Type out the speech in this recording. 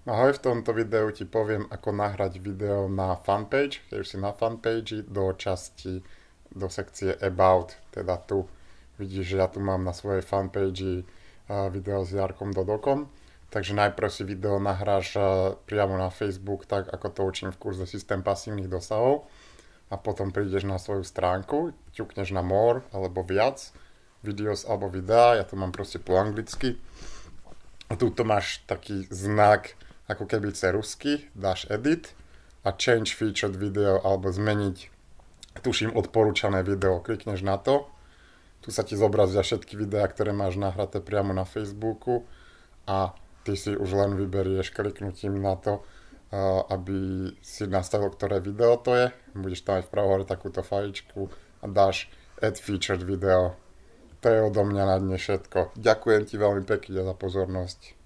Ahoj, v tomto videu ti poviem, ako nahrať video na fanpage. Keď už si na fanpage, do sekcie About, teda tu. Vidíš, že ja tu mám na svojej fanpage video s Jarkom Dodokom. Takže najprv si video nahráš priamo na Facebook, tak ako to učím v kurze Systém pasívnych dosahov. A potom prídeš na svoju stránku, ťukneš na More alebo viac, videos alebo videá, ja tu mám proste po anglicky. A tuto máš taký znak, ako keby ceruzky, dáš edit a change featured video alebo zmeniť, tuším, odporúčané video, klikneš na to. Tu sa ti zobrazia všetky videá, ktoré máš nahraté priamo na Facebooku a ty si už len vyberieš kliknutím na to, aby si nastavil, ktoré video to je. Budeš tam aj vpravo hore takúto fajčku a dáš add featured video. To je odo mňa na dne všetko. Ďakujem ti veľmi pekne za pozornosť.